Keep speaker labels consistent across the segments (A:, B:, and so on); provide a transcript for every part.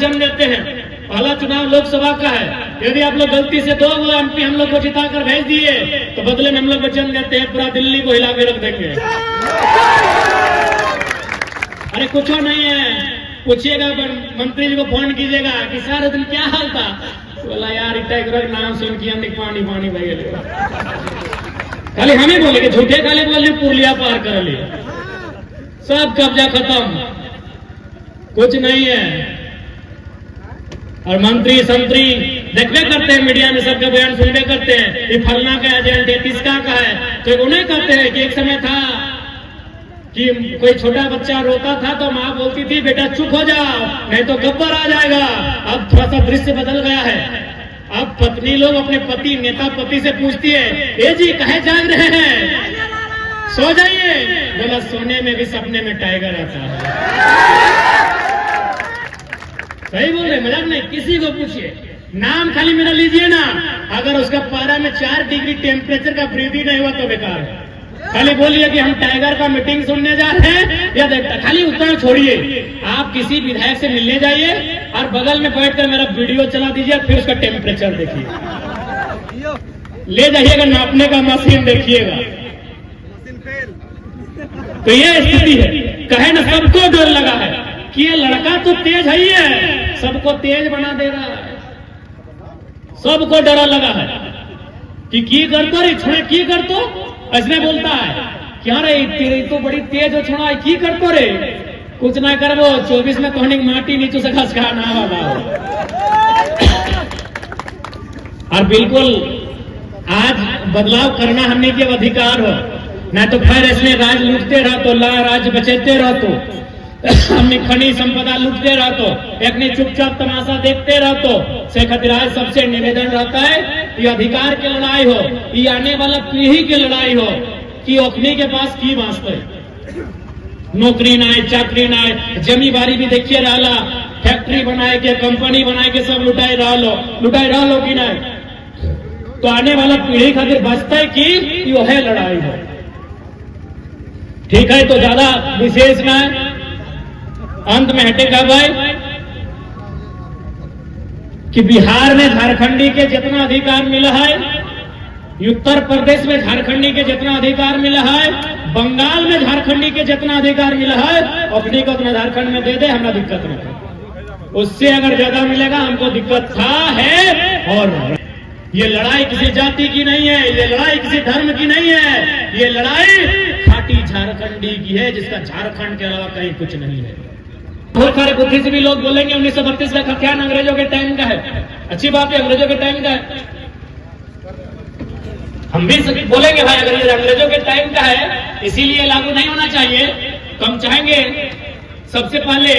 A: वचन देते हैं, पहला चुनाव लोकसभा का है, यदि आप लोग गलती से 2 MP हम लोग को जिताकर भेज दिए तो बदले में हम लोग वचन देते हैं पूरा दिल्ली को हिला के रख देंगे। अरे कुछ नहीं है, पूछिएगा मंत्री जी को फोन कीजिएगा कि सारे दिन क्या हाल था, बोला यार इतना नाम सुन के हम पानी पानी बह गए। खाली हमें बोले कि झूठे खाली बोल पुरलिया पार कर लिया, सब कब्जा खत्म, कुछ नहीं है। और मंत्री संतरी देखने करते हैं, मीडिया में सबका बयान सुनने करते हैं, ये फलना का एजेंट है, किसका का है, तो उन्हें कहते हैं कि एक समय था कि कोई छोटा बच्चा रोता था तो माँ बोलती थी बेटा चुप हो जाओ नहीं तो गब्बर आ जाएगा। अब थोड़ा सा दृश्य बदल गया है, अब पत्नी लोग अपने पति नेता पति से पूछती है ए जी कहे जाग रहे हैं, सो जाइए, बोला सोने में भी सपने में टाइगर आता है। सही बोल रहे, मजाक नहीं, किसी को पूछिए, नाम खाली मेरा लीजिए ना, अगर उसका पारा में 4 डिग्री टेम्परेचर का वृद्धि नहीं हुआ तो बेकार है। खाली बोलिए कि हम टाइगर का मीटिंग सुनने जा रहे हैं या देखता, खाली उतना छोड़िए, आप किसी विधायक से मिलने जाइए और बगल में बैठकर मेरा वीडियो चला दीजिए, फिर उसका टेम्परेचर देखिए, ले जाइएगा नापने का मशीन देखिएगा। तो ये स्थिति है, कहे ना सबको डर लगा है कि ये लड़का तो तेज है ही है, सबको तेज बना दे रहा है, सबको डरा लगा है कि की करतो रे छोड़े की करतो, ऐसने बोलता है क्या रे तेरी तो बड़ी तेज हो छोड़ा की करतो रे, कुछ ना करबो 24 में तोहनी माटी नीचू से खसका ना बाबा। और बिल्कुल आज बदलाव करना हमने के अधिकार हो, ना तो खैर इसमें राज लूटते रहो तो ला राज बचेते रहो तो हमने खनिज संपदा लूटते रहो तो एक ने चुपचाप तमाशा देखते रहो तो से खातिर आज सबसे निवेदन रहता है ये अधिकार की लड़ाई हो, ये आने वाला पीढ़ी की लड़ाई हो कि ओखनी के पास की वास्ते नौकरी ना है, चाकरी ना है, जमींदारी भी देखिए रहा, फैक्ट्री बनाए के कंपनी बनाए के सब लुटाई रहा लो कि नहीं, तो आने वाला पीढ़ी खातिर बचता है कि यो है लड़ाई हो। ठीक है, तो ज्यादा विशेष ना है, अंत में हटेगा भाई कि बिहार में झारखंडी के जितना अधिकार मिला है, उत्तर प्रदेश में झारखंडी के जितना अधिकार मिला है, बंगाल में झारखंडी के जितना अधिकार मिला है, अपनी को अपना झारखंड में दे दे, हमें दिक्कत नहीं, उससे अगर ज्यादा मिलेगा हमको दिक्कत था है। और ये लड़ाई किसी जाति की नहीं है, ये लड़ाई किसी धर्म की नहीं है, ये लड़ाई खाटी झारखंडी की है जिसका झारखंड के अलावा कहीं कुछ नहीं है। बहुत सारे बुद्धिजीवी लोग बोलेंगे 1932 का खतियान अंग्रेजों के टाइम का है, अच्छी बात है अंग्रेजों के टाइम का है, हम भी बोलेंगे भाई अगर ये अंग्रेजों के टाइम का है इसीलिए लागू नहीं होना चाहिए, तो हम चाहेंगे सबसे पहले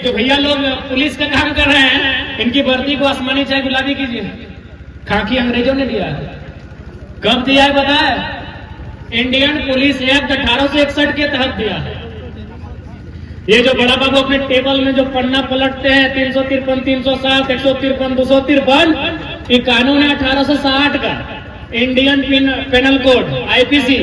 A: जो भैया लोग पुलिस का काम कर रहे हैं इनकी वर्दी को आसमानी चाहे गुलाबी कीजिए, खाकी अंग्रेजों ने दिया है, कब दिया है पता है, इंडियन पुलिस एक्ट 1861 के तहत दिया है। ये जो बड़ा बाबू अपने टेबल में जो पन्ना पलटते हैं 353, 307, 153, 253, ये कानून है 1860 का, इंडियन पेनल कोड IPC,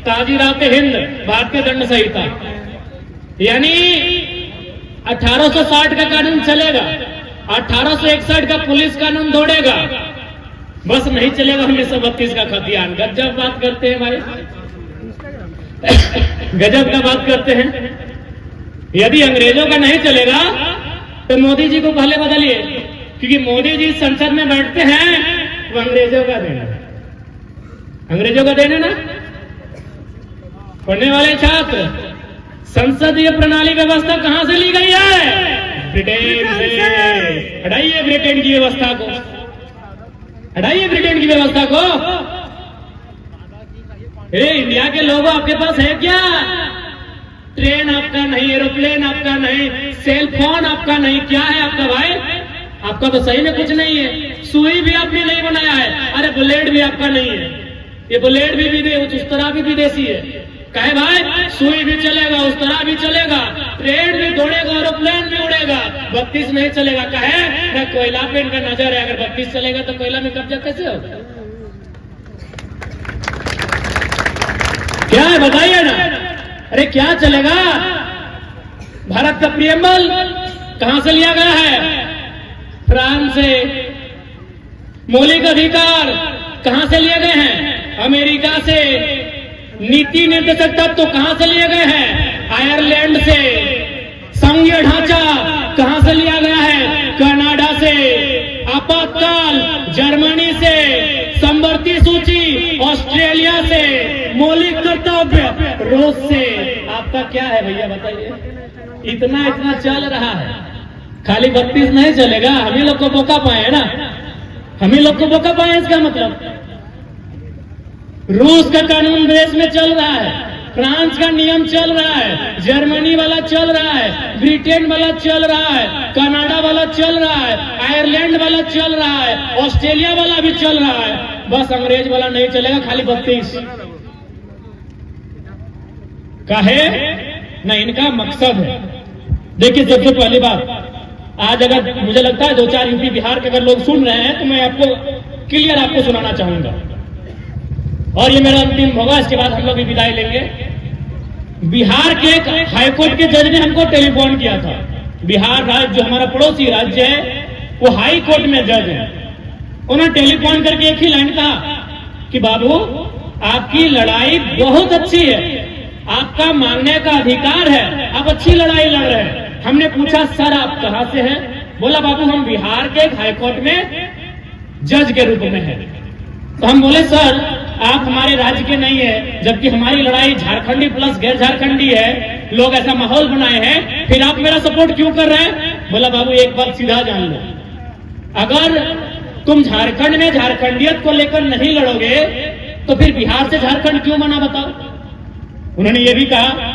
A: ताजीरात हिंद, भारतीय दंड संहिता, यानी 1860 का कानून चलेगा, 1861 का पुलिस कानून दौड़ेगा, बस नहीं चलेगा 1932 का खतियान। गजब बात करते हैं भाई, गजब का बात करते हैं। यदि अंग्रेजों का नहीं चलेगा तो मोदी जी को पहले बदलिए, क्योंकि मोदी जी संसद में बैठते हैं तो अंग्रेजों का देना, अंग्रेजों का देना ना। पढ़ने वाले छात्र, संसदीय प्रणाली व्यवस्था कहां से ली गई है? ब्रिटेन से। हटाइए ब्रिटेन की व्यवस्था को, हटाइए ब्रिटेन की व्यवस्था को। इंडिया के लोगों आपके पास है क्या? ट्रेन आपका नहीं, एरोप्लेन आपका नहीं, सेल फोन आपका नहीं, क्या है आपका भाई? आपका तो सही में कुछ नहीं है। सुई भी आपने नहीं बनाया है, अरे बुलेट भी आपका नहीं है, ये बुलेट भी उस तरह भी विदेशी है। कहे भाई सुई भी चलेगा, उस तरह भी चलेगा, ट्रेन भी दौड़ेगा, एरोप्लेन भी उड़ेगा, 32 नहीं चलेगा। कहे न कोयला पे इनका नजर है, अगर 32 चलेगा तो कोयला में कब्जा कैसे होगा? क्या है बताइए ना। अरे क्या चलेगा? भारत का प्रियम्बल कहां से लिया गया है? फ्रांस से। मौलिक अधिकार कहां से लिए गए हैं? अमेरिका से। नीति निर्देशक तत्व कहां से लिए गए हैं? आयरलैंड से। संघीय ढांचा कहां से लिया गया है? कनाडा से। आपातकाल जर्मनी से। समवर्ती सूची ऑस्ट्रेलिया से। मौलिक कर्तव्य रूस से। आपका क्या है भैया बताइए? इतना इतना चल रहा है, खाली 32 नहीं चलेगा। हम ही लोग को मौका पाए ना, हम ही लोग को मौका पाए। इसका मतलब रूस का कानून देश में चल रहा है, फ्रांस का नियम चल रहा है, जर्मनी वाला चल रहा है, ब्रिटेन वाला चल रहा है, कनाडा वाला चल रहा है, आयरलैंड वाला चल रहा है, ऑस्ट्रेलिया वाला भी चल रहा है। बस अंग्रेज वाला नहीं चलेगा, खाली 32 का है ना। इनका मकसद है। देखिए सबसे पहली बात, आज अगर मुझे लगता है 2-4 यूपी बिहार के अगर लोग सुन रहे हैं तो मैं आपको क्लियर आपको सुनाना चाहूंगा, और ये मेरा अंतिम होगा। इसके बाद हम लोग भी विदाई लेंगे। बिहार के एक हाईकोर्ट के जज ने हमको टेलीफोन किया था। बिहार राज्य जो हमारा पड़ोसी राज्य है, वो हाई कोर्ट में जज है। उन्होंने टेलीफोन करके एक ही लाइन कहा कि बाबू आपकी लड़ाई बहुत अच्छी है, आपका मांगने का अधिकार है, आप अच्छी लड़ाई लड़ रहे हैं। हमने पूछा सर आप कहां से हैं? बोला बाबू हम बिहार के हाईकोर्ट में जज के रूप में हैं। तो हम बोले सर आप हमारे राज्य के नहीं है, जबकि हमारी लड़ाई झारखंडी प्लस गैर झारखंडी है, लोग ऐसा माहौल बनाए हैं, फिर आप मेरा सपोर्ट क्यों कर रहे हैं? बोला बाबू एक बात सीधा जान लो, अगर तुम झारखंड में झारखंडियत को लेकर नहीं लड़ोगे तो फिर बिहार से झारखंड क्यों बना बताओ। उन्होंने ये भी कहा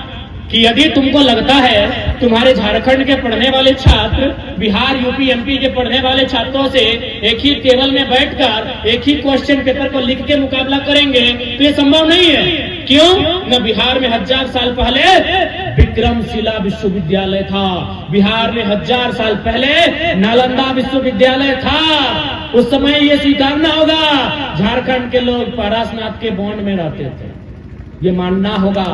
A: कि यदि तुमको लगता है तुम्हारे झारखंड के पढ़ने वाले छात्र बिहार यूपी एमपी के पढ़ने वाले छात्रों से एक ही टेबल में बैठकर एक ही क्वेश्चन पेपर को लिख के मुकाबला करेंगे तो ये संभव नहीं है। क्यों? न बिहार में 1000 साल पहले विक्रमशिला विश्वविद्यालय था, बिहार में 1000 साल पहले नालंदा विश्वविद्यालय था। उस समय ये स्वीकारना होगा झारखंड के लोग पारसनाथ के बॉन्ड में रहते थे, ये मानना होगा।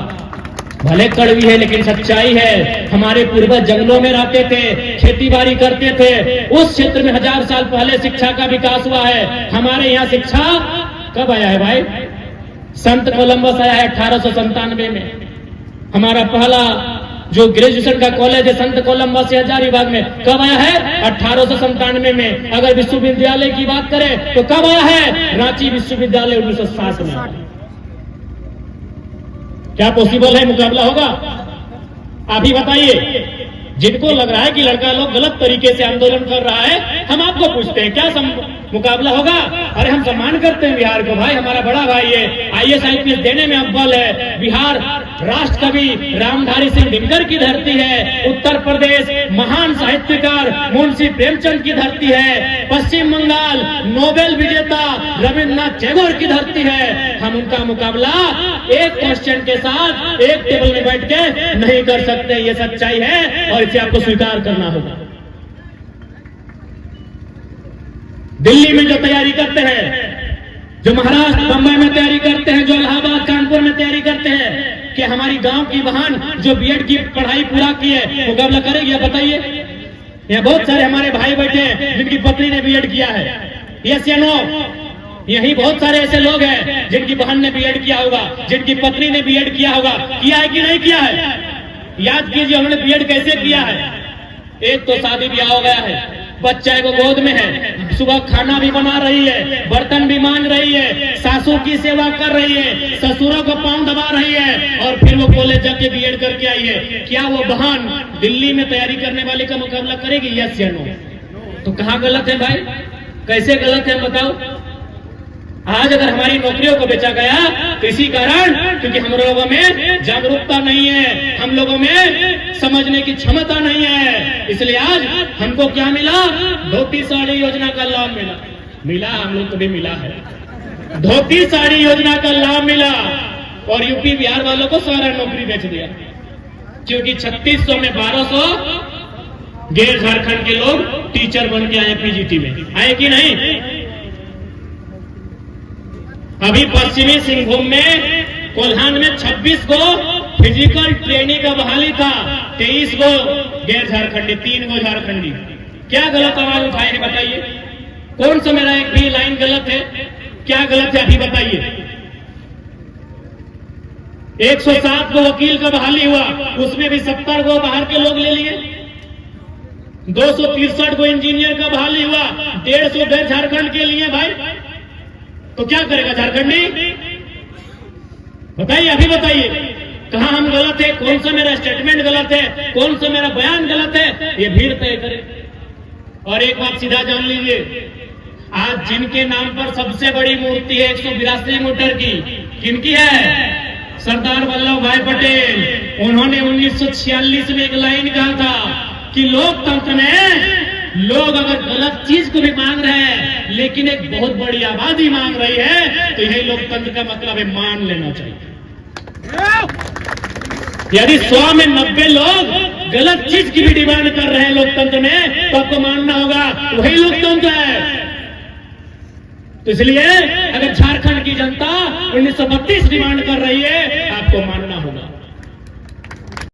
A: भले कड़वी है लेकिन सच्चाई है। हमारे पूर्वज जंगलों में रहते थे, खेती बाड़ी करते थे, उस क्षेत्र में 1000 साल पहले शिक्षा का विकास हुआ है। हमारे यहाँ शिक्षा कब आया है भाई? संत कोलंबस आया है 1897 में। हमारा पहला जो ग्रेजुएशन का कॉलेज है संत कोलंबस से हजारीबाग में कब आया है? 1897 में। अगर विश्वविद्यालय की बात करें तो कब आया है? रांची विश्वविद्यालय 1960 में। क्या पॉसिबल है? मुकाबला होगा? आप ही बताइए। जिनको लग रहा है कि लड़का लोग गलत तरीके से आंदोलन कर रहा है, हम आपको पूछते हैं क्या मुकाबला होगा? अरे हम सम्मान करते हैं बिहार को भाई, हमारा बड़ा भाई है, IAS IPS देने में अव्वल है। बिहार राष्ट्र कवि रामधारी सिंह दिनकर की धरती है। उत्तर प्रदेश महान साहित्यकार मुंशी प्रेमचंद की धरती है। पश्चिम बंगाल नोबेल विजेता रविन्द्रनाथ टैगोर की धरती है। हम उनका मुकाबला एक क्वेश्चन के साथ एक टेबल में बैठ के नहीं कर सकते। ये सच्चाई है और इसे आपको स्वीकार करना होगा। दिल्ली में जो तैयारी करते हैं, जो महाराष्ट्र बंबई में तैयारी करते हैं, जो इलाहाबाद कानपुर में तैयारी करते हैं, कि हमारी गांव की बहन जो बीएड की पढ़ाई पूरा की है मुकाबला करेगी? आप बताइए। यहाँ बहुत सारे हमारे भाई बैठे हैं जिनकी पत्नी ने बीएड किया है, यस या नो? यही बहुत सारे ऐसे लोग हैं जिनकी बहन ने बीएड किया होगा, जिनकी पत्नी ने बीएड किया होगा। किया है कि नहीं किया है? याद कीजिए उन्होंने बीएड कैसे किया है। एक तो शादी ब्याह हो गया है, बच्चा को गोद में है, सुबह खाना भी बना रही है, बर्तन भी मांज रही है, सासू की सेवा कर रही है, ससुरों को पांव दबा रही है, और फिर वो कॉलेज जाके बीएड करके आई है। क्या वो बहन दिल्ली में तैयारी करने वाले का मुकाबला करेगी? यस या नो? तो कहाँ गलत है भाई? कैसे गलत है बताओ? आज अगर हमारी नौकरियों को बेचा गया तो इसी कारण, क्योंकि हम लोगों में जागरूकता नहीं है, हम लोगों में समझने की क्षमता नहीं है। इसलिए आज हमको क्या मिला? धोती साड़ी योजना का लाभ मिला। हम लोग को भी मिला है, धोती साड़ी योजना का लाभ मिला। और यूपी बिहार वालों को सारा नौकरी बेच दिया, क्योंकि 3600 में 1200 गैर झारखंड के लोग टीचर बन के आए, पीजीटी में आए कि नहीं? अभी पश्चिमी सिंहभूम में कोल्हान में 26 को फिजिकल ट्रेनिंग का बहाली था, 23 को गैर झारखंडी, 3 को झारखंडी। क्या गलत आवाज उठाए हैं बताइए? कौन सा मेरा एक भी लाइन गलत है? क्या गलत है अभी बताइए? 107 को वकील का बहाली हुआ, उसमें भी 70 को बाहर के लोग ले लिए। 263 को इंजीनियर का बहाली हुआ, 150 घर झारखंड के लिए भाई। तो क्या करेगा झारखंडी? बताइए, अभी बताइए कहां हम गलत है? कौन सा मेरा स्टेटमेंट गलत है? कौन सा मेरा बयान गलत है? ये भीड़ तय करे। और एक बात सीधा जान लीजिए, आज जिनके नाम पर सबसे बड़ी मूर्ति है 182 मीटर की, किनकी है? सरदार वल्लभ भाई पटेल। उन्होंने 1946 में एक लाइन कहा था कि लोकतंत्र में लोग अगर गलत चीज को भी मांग रहे हैं लेकिन एक बहुत बड़ी आबादी मांग रही है तो यही लोकतंत्र का मतलब है, मान लेना चाहिए। यदि 100 में 90 लोग गलत चीज की भी डिमांड कर रहे हैं लोकतंत्र में तो आपको मानना होगा वही लोकतंत्र है। तो इसलिए अगर झारखंड की जनता 1932 डिमांड कर रही है आपको मानना